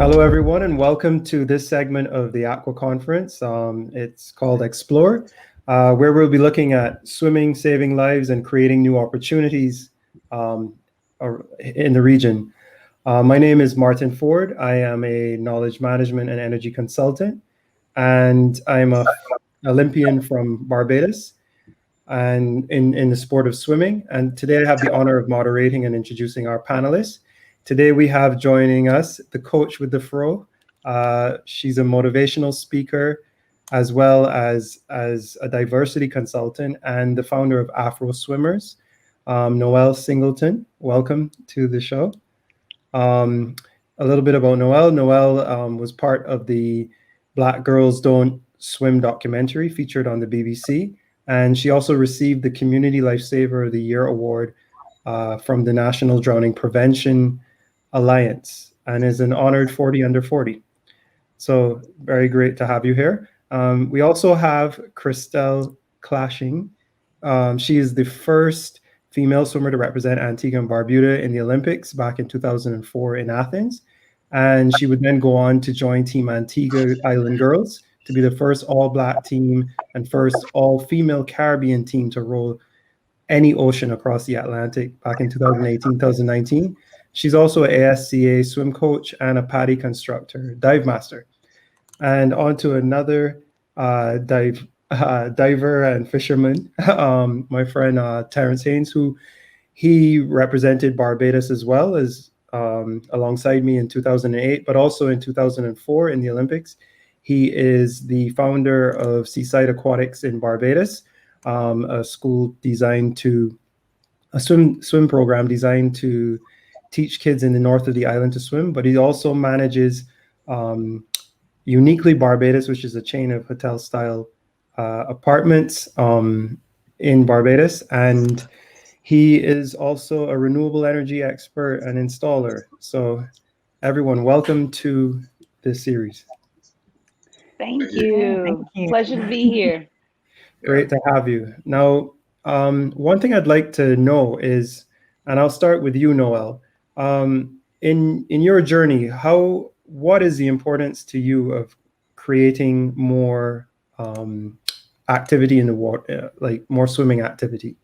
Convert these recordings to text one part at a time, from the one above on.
Hello, everyone, and welcome to this segment of the Aqua conference. It's called Explore, where we'll be looking at swimming, saving lives, and creating new opportunities in the region. My name is Martyn Forde. I am a knowledge management and energy consultant, and I'm an Olympian from Barbados and in the sport of swimming. And today I have the honor of moderating and introducing our panelists. Today we have joining us the coach with the Afro. She's a motivational speaker, as well as a diversity consultant and the founder of Afro Swimmers, Noelle Singleton. Welcome to the show. A little bit about Noelle. Noelle was part of the Black Girls Don't Swim documentary featured on the BBC. And she also received the Community Lifesaver of the Year award from the National Drowning Prevention Alliance, and is an honored 40 under 40. So very great to have you here. We also have Christal clashing. She is the first female swimmer to represent Antigua and Barbuda in the Olympics back in 2004 in Athens. And she would then go on to join Team Antigua Island Girls to be the first all-Black team and first all-female Caribbean team to row any ocean across the Atlantic back in 2018, 2019. She's also an ASCA swim coach and a PADI constructor, dive master. And on to another diver and fisherman, my friend Terrence Haynes, who he represented Barbados as well as alongside me in 2008, but also in 2004 in the Olympics. He is the founder of Seaside Aquatics in Barbados, a school designed to, a swim program designed to teach kids in the north of the island to swim. But he also manages Uniquely Barbados, which is a chain of hotel-style apartments in Barbados. And he is also a renewable energy expert and installer. So everyone, welcome to this series. Thank you. Pleasure to be here. Great to have you. Now, one thing I'd like to know is, and I'll start with you, Noelle. In your journey, what is the importance to you of creating more activity in the water, like more swimming activity?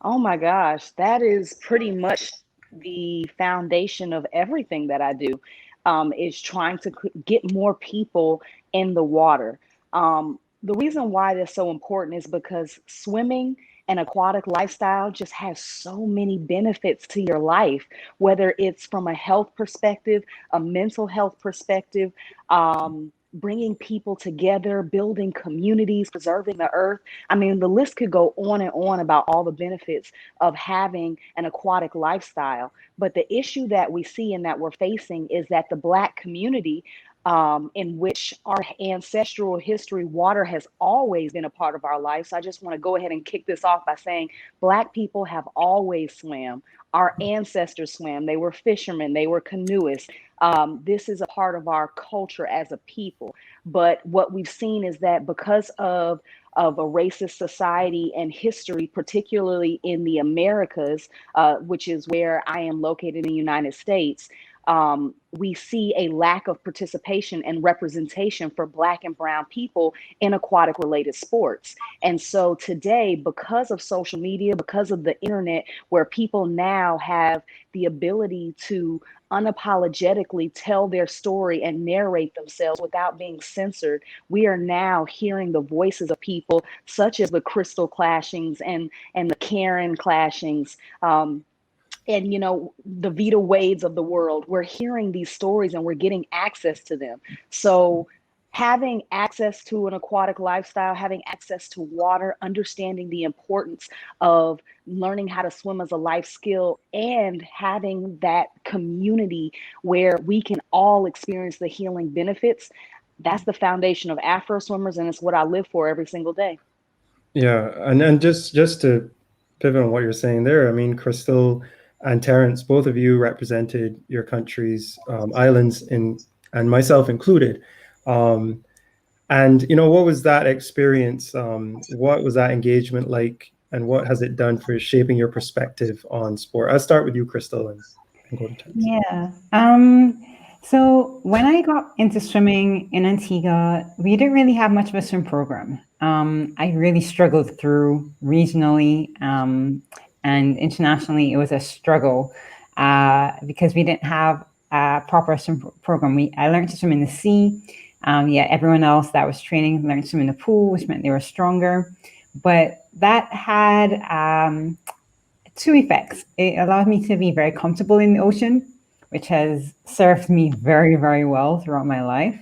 Oh my gosh, that is pretty much the foundation of everything that I do, is trying to get more people in the water. The reason why that's so important is because swimming and aquatic lifestyle just has so many benefits to your life, whether it's from a health perspective, a mental health perspective, bringing people together, building communities, preserving the earth. I mean, the list could go on and on about all the benefits of having an aquatic lifestyle. But the issue that we see and that we're facing is that the Black community, in which our ancestral history, water has always been a part of our life. So I just want to go ahead and kick this off by saying Black people have always swam. Our ancestors swam. They were fishermen. They were canoeists. This is a part of our culture as a people. But what we've seen is that because of a racist society and history, particularly in the Americas, which is where I am located in the United States, we see a lack of participation and representation for Black and brown people in aquatic related sports. And so today, because of social media, because of the internet, where people now have the ability to unapologetically tell their story and narrate themselves without being censored, we are now hearing the voices of people such as the Christal clashings and the Karen clashings, and, you know, the Vita Wades of the world. We're hearing these stories and we're getting access to them. So having access to an aquatic lifestyle, having access to water, understanding the importance of learning how to swim as a life skill, and having that community where we can all experience the healing benefits, that's the foundation of Afro Swimmers, and it's what I live for every single day. Yeah, and just to pivot on what you're saying there, I mean, Christal and Terrence, both of you represented your country's islands, and myself included. And, you know, what was that experience? What was that engagement like? And what has it done for shaping your perspective on sport? I'll start with you, Christal, and go to Terrence. Yeah. So when I got into swimming in Antigua, we didn't really have much of a swim program. I really struggled through regionally and internationally. It was a struggle because we didn't have a proper swim program. I learned to swim in the sea. Yeah, everyone else that was training learned to swim in the pool, which meant they were stronger. But that had two effects. It allowed me to be very comfortable in the ocean, which has served me very, very well throughout my life.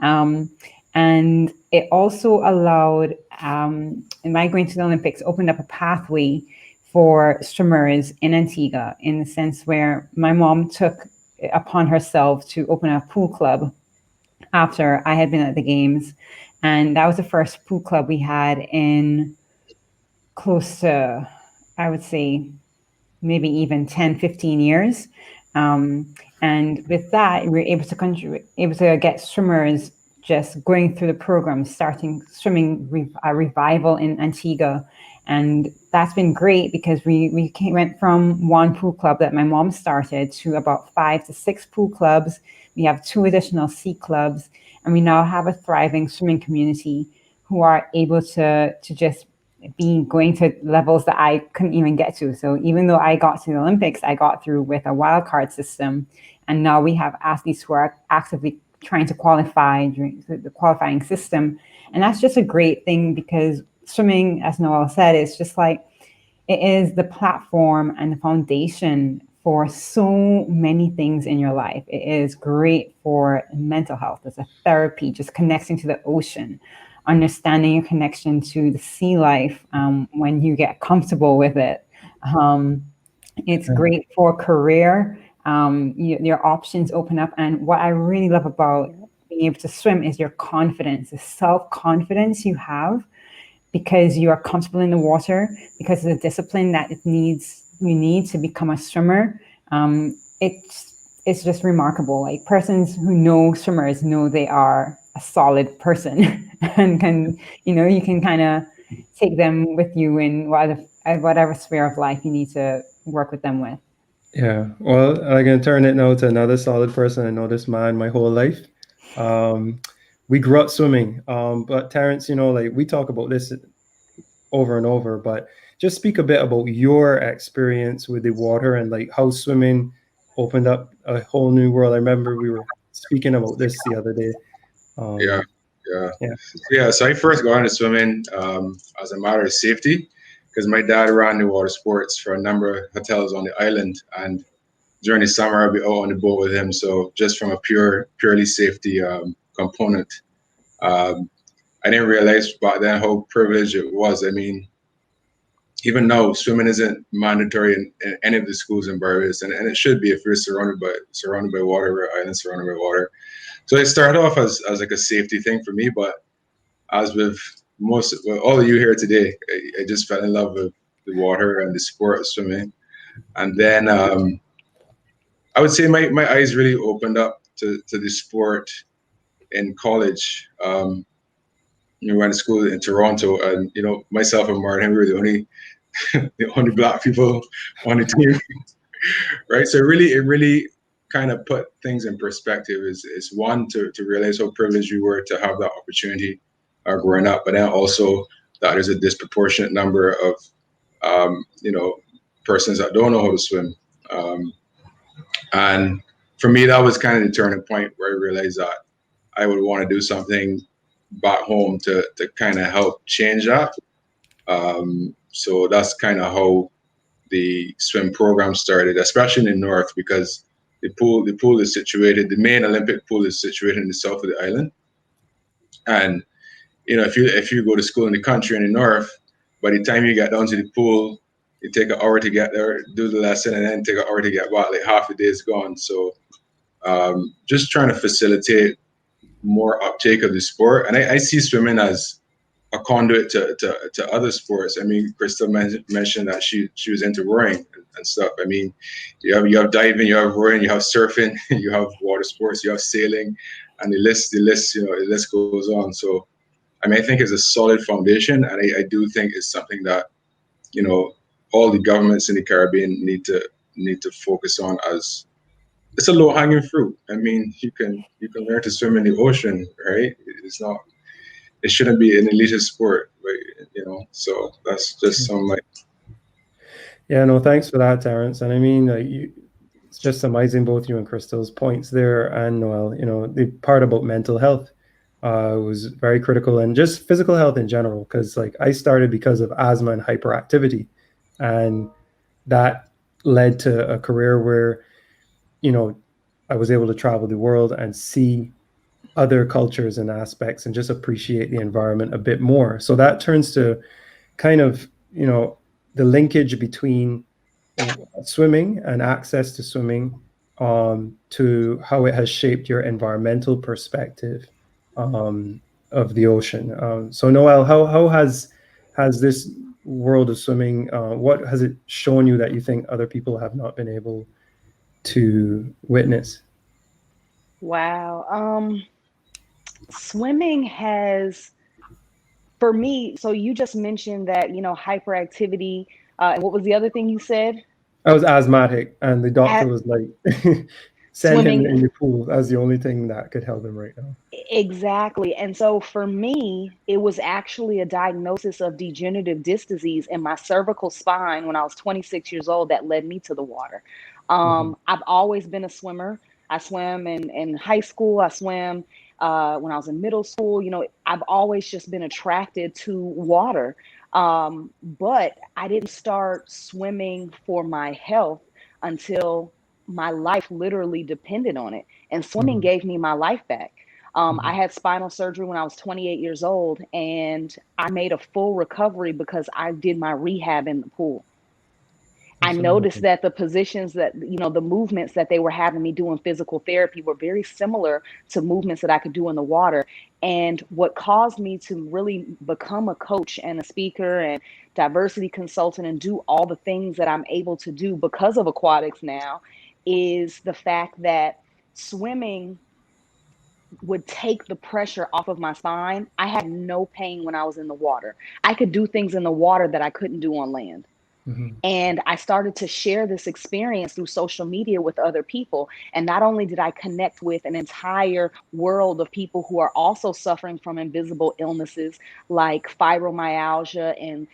Um, and it also allowed, in my going to the Olympics, opened up a pathway for swimmers in Antigua, in the sense where my mom took it upon herself to open a pool club after I had been at the games. And that was the first pool club we had in close to, I would say, maybe even 10, 15 years. And with that, we were able to contribute, able to get swimmers just going through the program, starting swimming a revival in Antigua. And that's been great because went from one pool club that my mom started to about 5 to 6 pool clubs. We have 2 additional sea clubs, and we now have a thriving swimming community who are able to just be going to levels that I couldn't even get to. So even though I got to the Olympics, I got through with a wild card system. And now we have athletes who are actively trying to qualify during the qualifying system. And that's just a great thing because swimming, as Noelle said, is just like, it is the platform and the foundation for so many things in your life. It is great for mental health as a therapy, just connecting to the ocean, understanding your connection to the sea life when you get comfortable with it. It's great for career. Your options open up. And what I really love about being able to swim is your confidence, the self-confidence you have because you are comfortable in the water, because of the discipline that you need to become a swimmer. It's just remarkable. Like persons who know swimmers know they are a solid person and you can kind of take them with you in whatever sphere of life you need to work with them with. Yeah, well, I can turn it now to another solid person. I know this man my whole life. We grew up swimming, but Terrence, like we talk about this over and over, but just speak a bit about your experience with the water and like how swimming opened up a whole new world. I remember we were speaking about this the other day. Yeah, yeah, Yeah. yeah. So I first got into swimming as a matter of safety because my dad ran the water sports for a number of hotels on the island, and during the summer I'd be out on the boat with him. So just from a purely safety component, I didn't realize back then how privileged it was. I mean, even now, swimming isn't mandatory in any of the schools in Barbados, and it should be if you're surrounded by water, we're island surrounded by water. So it started off as like a safety thing for me, but as with all of you here today, I just fell in love with the water and the sport of swimming. And then I would say my eyes really opened up to the sport in college. Went to school in Toronto, and myself and Martyn, we were the only black people on the team, right? So it really kind of put things in perspective. Is one to realize how privileged we were to have that opportunity growing up, but then also that there's a disproportionate number of persons that don't know how to swim. And for me, that was kind of the turning point where I realized that I would want to do something back home to kind of help change that. So that's kind of how the swim program started, especially in the north, because the is situated, the main Olympic pool is situated in the south of the island. And if you go to school in the country in the north, by the time you get down to the pool, it take an hour to get there, do the lesson, and then take an hour to get back. Like half the day is gone. So just trying to facilitate more uptake of the sport. And I see swimming as a conduit to other sports. I mean, Christal mentioned that she was into rowing and stuff. I mean, you have diving, you have rowing, you have surfing, you have water sports, you have sailing, and the list goes on. So I mean, I think it's a solid foundation, and I do think it's something that all the governments in the Caribbean need to focus on as it's a low hanging fruit. I mean, you can learn to swim in the ocean, right? It's not, it shouldn't be an elitist sport, but, you know. So that's just some like. Yeah, no, thanks for that, Terrence. And I mean, it's just amazing, both you and Christal's points there, and Noelle. You know, the part about mental health was very critical, and just physical health in general. Because like I started because of asthma and hyperactivity, and that led to a career where, you know, I was able to travel the world and see other cultures and aspects, and just appreciate the environment a bit more. So that turns to kind of, you know, the linkage between swimming and access to swimming, to how it has shaped your environmental perspective of the ocean. So Noelle, how has this world of swimming, what has it shown you that you think other people have not been able to witness? Wow. Swimming has, for me, so you just mentioned that, you know, hyperactivity. And what was the other thing you said? I was asthmatic, and the doctor At was like, send him swimming. in the pool. That's the only thing that could help him right now. Exactly. And so for me, it was actually a diagnosis of degenerative disc disease in my cervical spine when I was 26 years old that led me to the water. Mhm. I've always been a swimmer. I swam in high school. I swam when I was in middle school. You know, I've always just been attracted to water. But I didn't start swimming for my health until my life literally depended on it. And swimming Mhm. gave me my life back. I Mhm. had spinal surgery when I was 28 years old, and I made a full recovery because I did my rehab in the pool. I That's noticed amazing. that the positions that, you know, the movements that they were having me do in physical therapy were very similar to movements that I could do in the water. And what caused me to really become a coach and a speaker and diversity consultant and do all the things that I'm able to do because of aquatics now is the fact that swimming would take the pressure off of my spine. I had no pain when I was in the water. I could do things in the water that I couldn't do on land. Mhm. And I started to share this experience through social media with other people. And not only did I connect with an entire world of people who are also suffering from invisible illnesses like fibromyalgia and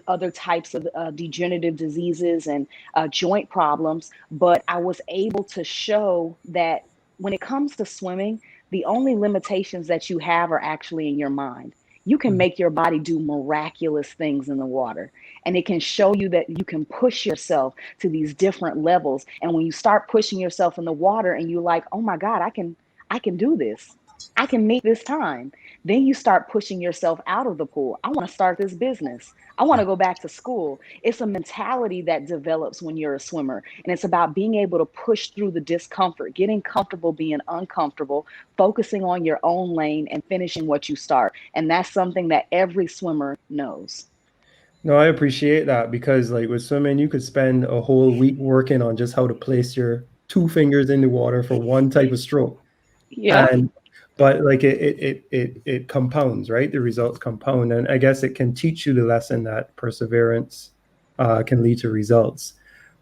other types of degenerative diseases and joint problems, but I was able to show that when it comes to swimming, the only limitations that you have are actually in your mind. You can Mhm. make your body do miraculous things in the water, and it can show you that you can push yourself to these different levels. And when you start pushing yourself in the water and you're like, oh my God, I can do this, I can meet this time, then you start pushing yourself out of the pool. I want to start this business, I want to go back to school. It's a mentality that develops when you're a swimmer, and it's about being able to push through the discomfort, getting comfortable being uncomfortable, focusing on your own lane and finishing what you start. And that's something that every swimmer knows. No, I appreciate that, because like with swimming, you could spend a whole week working on just how to place your two fingers in the water for one type of stroke. Yeah. And but like it compounds, right? The results compound. And I guess it can teach you the lesson that perseverance can lead to results.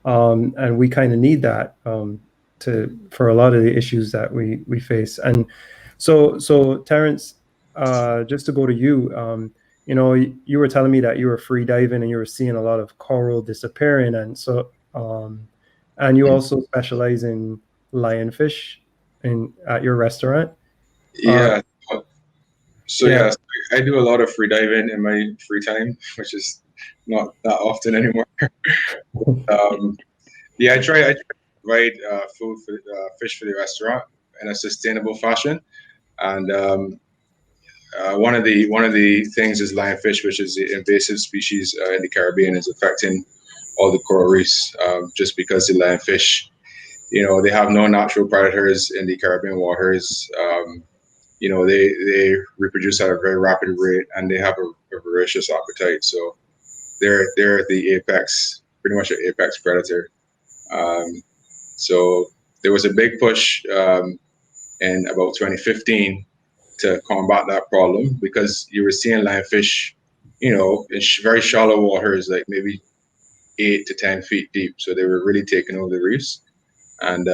And we kind of need that, to for a lot of the issues that we face. And so Terrence, just to go to you, you know, you were telling me that you were free diving and you were seeing a lot of coral disappearing, and so and you also specialize in lionfish in at your restaurant. Uh, Yeah. So yeah. yeah, I do a lot of free diving in my free time, which is not that often anymore. Um, yeah, I try to provide food for fish for the restaurant in a sustainable fashion. And one of the things is lionfish, which is the invasive species in the Caribbean, is affecting all the coral reefs. Just because the lionfish, you know, they have no natural predators in the Caribbean waters. You know, they reproduce at a very rapid rate, and they have a voracious appetite. So they're the apex, pretty much an apex predator. Um, so there was a big push in about 2015 to combat that problem, because you were seeing lionfish, you know, in very shallow waters, like maybe 8 to 10 feet deep. So they were really taking over the reefs. And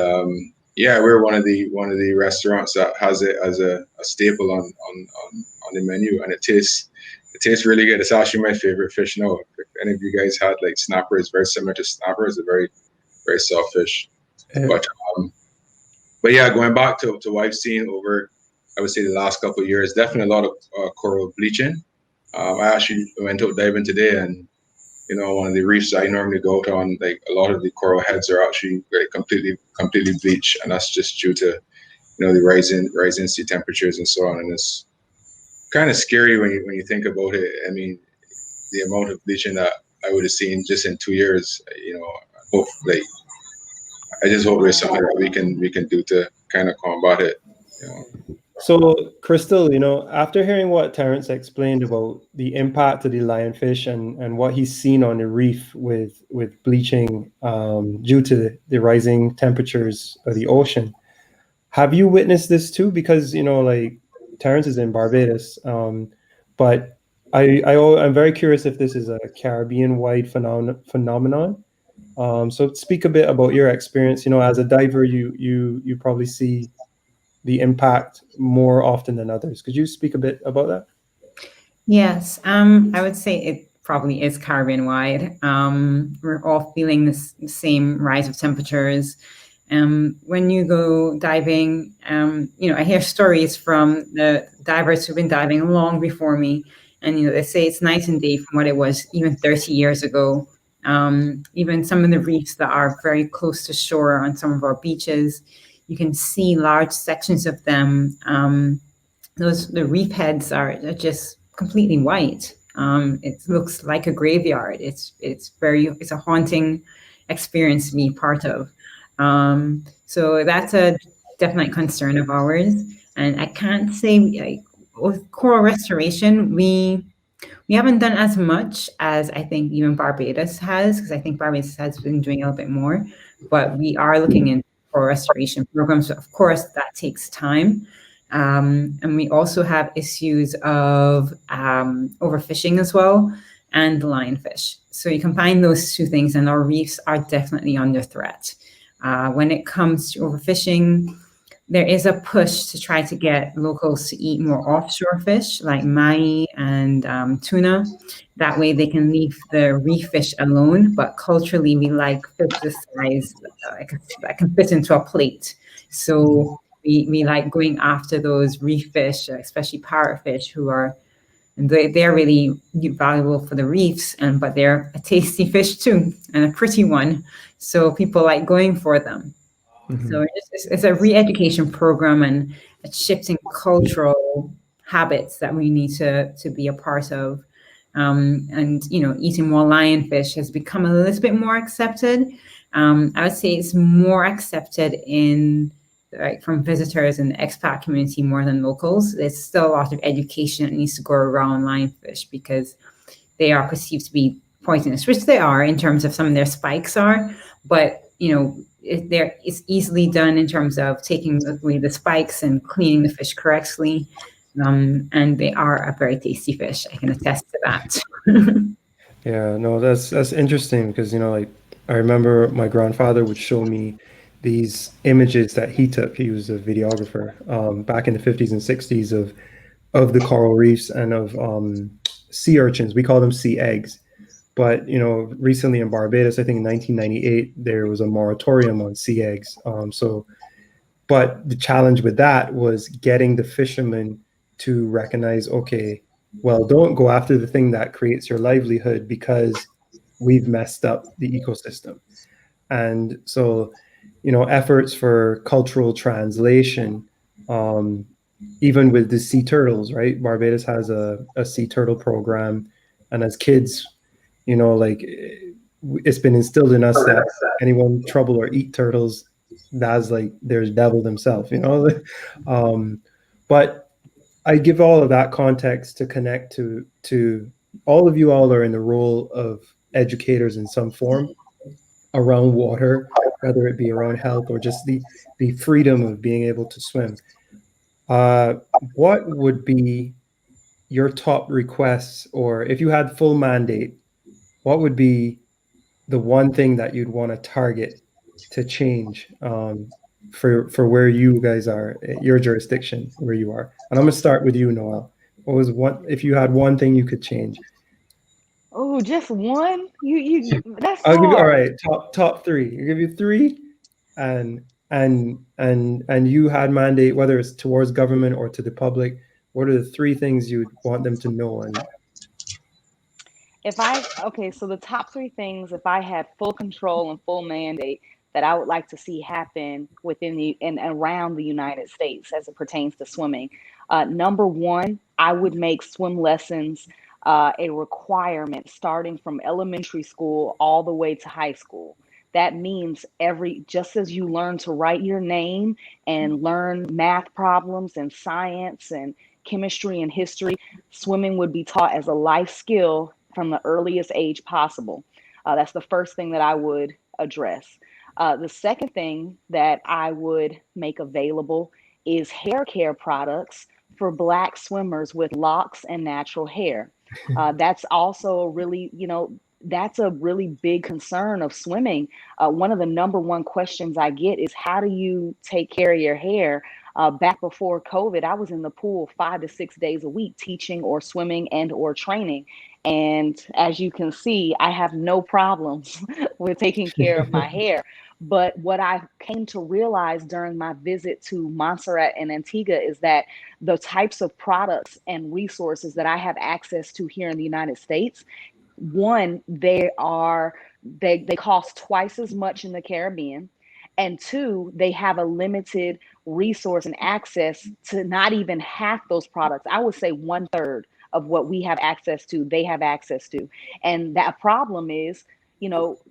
yeah, we're one of the restaurants that has it as a staple on the menu, and it tastes really good. It's actually my favorite fish now. If any of you guys had like snapper, it's very similar to snapper. It's a very, very soft fish. But yeah, going back to what I've seen over, I would say the last couple of years, definitely a lot of coral bleaching. I actually went out diving today, and one of the reefs I normally go out on, like a lot of the coral heads are actually like completely bleached, and that's just due to the rising sea temperatures and so on. And it's kind of scary when you think about it. I mean, the amount of bleaching that I would have seen just in 2 years. Hopefully, I just hope there's something that we can do to kind of combat it. So, Christal, after hearing what Terrence explained about the impact of the lionfish and what he's seen on the reef with bleaching due to the rising temperatures of the ocean, have you witnessed this too? Because like Terrence is in Barbados, but I'm very curious if this is a Caribbean-wide phenomenon. So speak a bit about your experience. As a diver, you probably see the impact more often than others. Could you speak a bit about that? Yes, I would say it probably is Caribbean-wide. We're all feeling the same rise of temperatures. When you go diving, I hear stories from the divers who've been diving long before me, and they say it's night and day from what it was even 30 years ago. Even some of the reefs that are very close to shore on some of our beaches, you can see large sections of them. The reef heads are just completely white. It looks like a graveyard. It's a haunting experience to be part of. So that's a definite concern of ours. And I can't say with coral restoration, we haven't done as much as I think even Barbados has, because I think Barbados has been doing a little bit more. But we are looking into coral restoration programs. Of course, that takes time. And we also have issues of overfishing as well, and the lionfish. So you combine those two things, and our reefs are definitely under threat. When it comes to overfishing, there is a push to try to get locals to eat more offshore fish like mahi and tuna. That way they can leave the reef fish alone. But culturally, we like fish the size that can fit into a plate. So we like going after those reef fish, especially parrotfish, they're really valuable for the reefs, but they're a tasty fish too, and a pretty one. So people like going for them. Mm-hmm. So it's a re-education program and a shifting cultural habits that we need to be a part of. And eating more lionfish has become a little bit more accepted. I would say it's more accepted from visitors and the expat community more than locals. There's still a lot of education that needs to go around lionfish because they are perceived to be poisonous, which they are in terms of some of their spikes are, but it's easily done in terms of taking away the spikes and cleaning the fish correctly. And they are a very tasty fish. I can attest to that. Yeah, no, that's interesting because, I remember my grandfather would show me these images that he took. He was a videographer back in the 50s and 60s of the coral reefs and of sea urchins. We call them sea eggs. But, recently in Barbados, I think in 1998, there was a moratorium on sea eggs. But the challenge with that was getting the fishermen to recognize, okay, well, don't go after the thing that creates your livelihood because we've messed up the ecosystem. And so, efforts for cultural translation, even with the sea turtles, right? Barbados has a sea turtle program. And as kids, it's been instilled in us that anyone trouble or eat turtles, that's like there's devil themselves, but I give all of that context to connect to all of you all are in the role of educators in some form around water, whether it be around health or just the freedom of being able to swim. What would be your top requests, or if you had full mandate, what would be the one thing that you'd want to target to change for where you guys are, your jurisdiction, where you are? And I'm gonna start with you, Noelle. What was one, if you had one thing you could change? Oh, just one? That's I'll give you, all hard. right, top three. I'll give you three, and you had mandate, whether it's towards government or to the public. What are the three things you'd want them to know? And Okay, so the top three things, if I had full control and full mandate, that I would like to see happen within the and around the United States as it pertains to swimming. Number one, I would make swim lessons a requirement starting from elementary school all the way to high school. That means just as you learn to write your name and learn math problems and science and chemistry and history, swimming would be taught as a life skill from the earliest age possible. That's the first thing that I would address. The second thing that I would make available is hair care products for Black swimmers with locks and natural hair. That's also that's a really big concern of swimming. One of the number one questions I get is, how do you take care of your hair? Back before COVID, I was in the pool 5 to 6 days a week teaching or swimming and or training. And as you can see, I have no problems with taking care of my hair. But what I came to realize during my visit to Montserrat and Antigua is that the types of products and resources that I have access to here in the United States, one, they cost twice as much in the Caribbean. And two, they have a limited resource and access to not even half those products. I would say 1/3 of what we have access to, they have access to. And that problem is,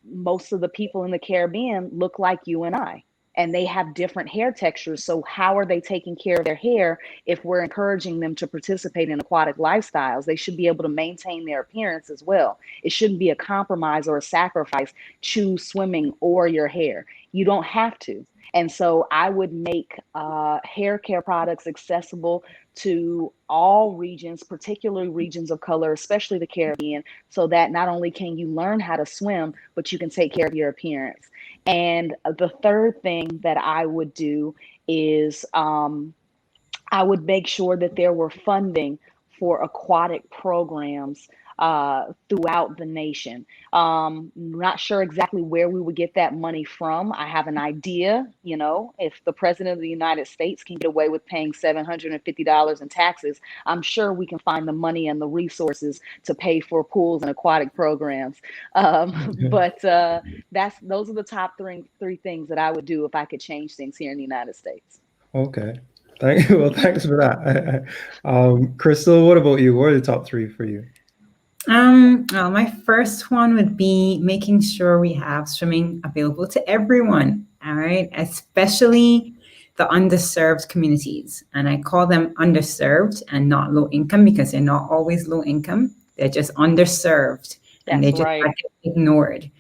most of the people in the Caribbean look like you and I, and they have different hair textures. So how are they taking care of their hair if we're encouraging them to participate in aquatic lifestyles? They should be able to maintain their appearance as well. It shouldn't be a compromise or a sacrifice. Choose swimming or your hair. You don't have to. And so I would make hair care products accessible to all regions, particularly regions of color, especially the Caribbean, so that not only can you learn how to swim, but you can take care of your appearance. And the third thing that I would do is I would make sure that there were funding for aquatic programs throughout the nation. Not sure exactly where we would get that money from. I have an idea, if the president of the United States can get away with paying $750 in taxes, I'm sure we can find the money and the resources to pay for pools and aquatic programs. But those are the top three things that I would do if I could change things here in the United States. okay, well, thanks for that. Christal, what about you? What are the top three for you? Well, my first one would be making sure we have swimming available to everyone, all right, especially the underserved communities. And I call them underserved and not low income because they're not always low income. They're just underserved and they just get ignored.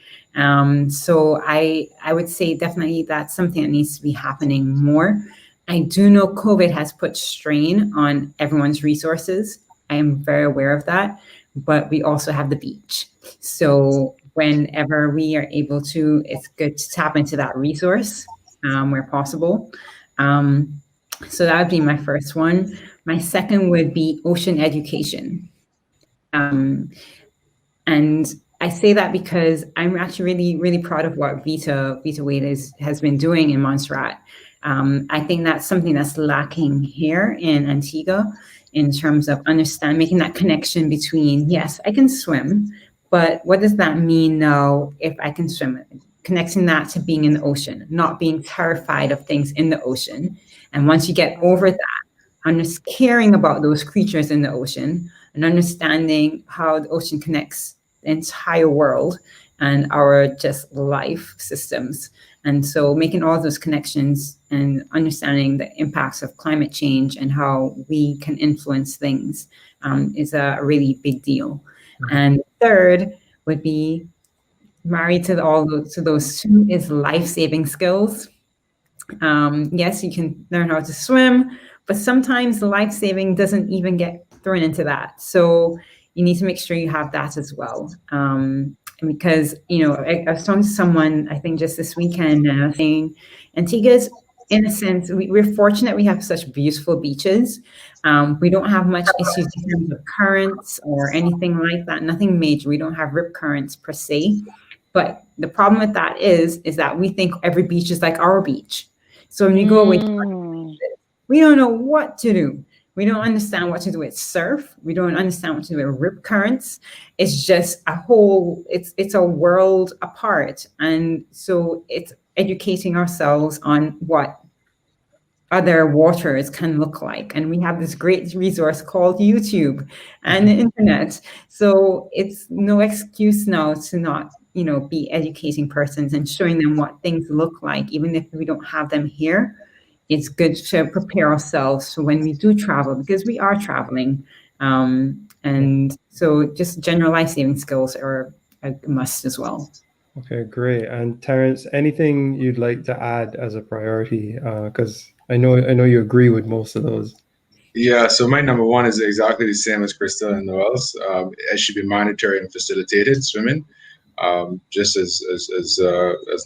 So I would say definitely that's something that needs to be happening more. I do know COVID has put strain on everyone's resources. I am very aware of that. But we also have the beach. So whenever we are able to, it's good to tap into that resource where possible. So that would be my first one. My second would be ocean education. And I say that because I'm actually really, really proud of what Vita Wade has been doing in Montserrat. I think that's something that's lacking here in Antigua, in terms of making that connection between, yes, I can swim, but what does that mean now if I can swim? Connecting that to being in the ocean, not being terrified of things in the ocean. And once you get over that, caring about those creatures in the ocean and understanding how the ocean connects the entire world and our just life systems. And so making all those connections and understanding the impacts of climate change and how we can influence things is a really big deal. And third would be married to those two is life-saving skills. Yes, you can learn how to swim, but sometimes the life-saving doesn't even get thrown into that. So you need to make sure you have that as well. because, I was talking to someone, I think just this weekend, saying Antigua's, in a sense, we're fortunate we have such beautiful beaches. We don't have much issues in terms of currents or anything like that, nothing major. We don't have rip currents per se. But the problem with that is that we think every beach is like our beach. So when you go away, we don't know what to do. We don't understand what to do with surf. We don't understand what to do with rip currents. It's just it's a world apart. And so it's educating ourselves on what other waters can look like. And we have this great resource called YouTube and the internet. So it's no excuse now to not, be educating persons and showing them what things look like, even if we don't have them here. It's good to prepare ourselves for when we do travel, because we are traveling. And so just general life-saving skills are a must as well. Okay, great. And Terrence, anything you'd like to add as a priority? Because I know you agree with most of those. Yeah, so my number one is exactly the same as Christal and Noelle's. It should be mandatory and facilitated swimming. Just as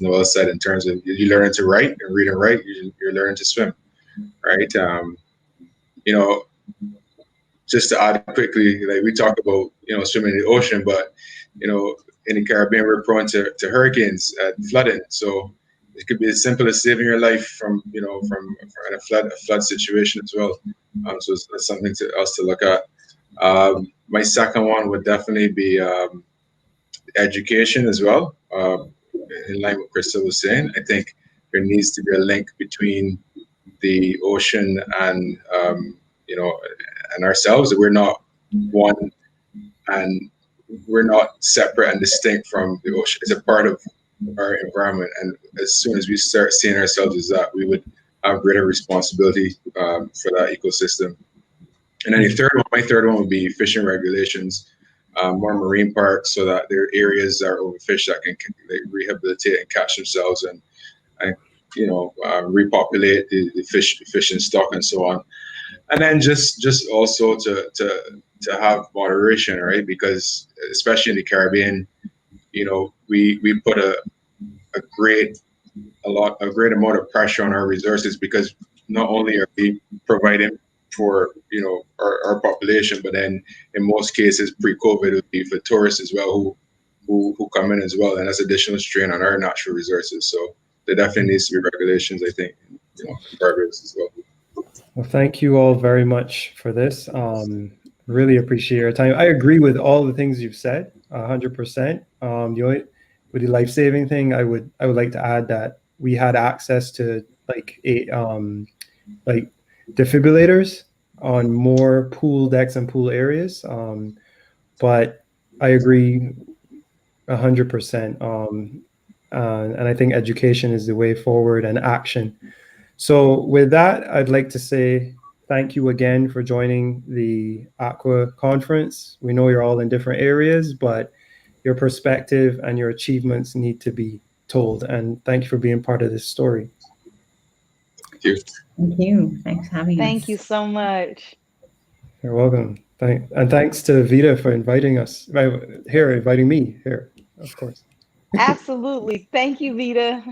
Noelle said, in terms of you learn to write and read and write, you're learning to swim, right? Just to add quickly, like we talk about, swimming in the ocean, but in the Caribbean, we're prone to hurricanes and flooding. So it could be as simple as saving your life from a flood situation as well. So it's something else to look at. My second one would definitely be education as well. In line with what Christal was saying, I think there needs to be a link between the ocean and and ourselves. We're not one, and we're not separate and distinct from the ocean. It's a part of our environment, and as soon as we start seeing ourselves as that, we would have greater responsibility for that ecosystem. And then my third one would be fishing regulations. More marine parks, so that there are areas that are overfished that can rehabilitate and catch themselves and repopulate the fishing stock and so on. And then just also to have moderation, right? Because especially in the Caribbean, we put a great amount of pressure on our resources, because not only are we providing for our population, but then in most cases pre-COVID it would be for tourists as well who come in as well, and that's additional strain on our natural resources. So there definitely needs to be regulations, I think, in Barbados as well. Well, thank you all very much for this. Really appreciate your time. I agree with all the things you've said, 100%. With the life-saving thing, I would like to add that we had access to defibrillators on more pool decks and pool areas, but I agree 100%, and I think education is the way forward, and action. So with that, I'd like to say thank you again for joining the Aqua conference. We know you're all in different areas, but your perspective and your achievements need to be told, and thank you for being part of this story. Thank you. Thank you. Thanks for having us. Thank you so much. You're welcome. And thanks to Vita for inviting us here, inviting me here, of course. Absolutely. Thank you, Vita.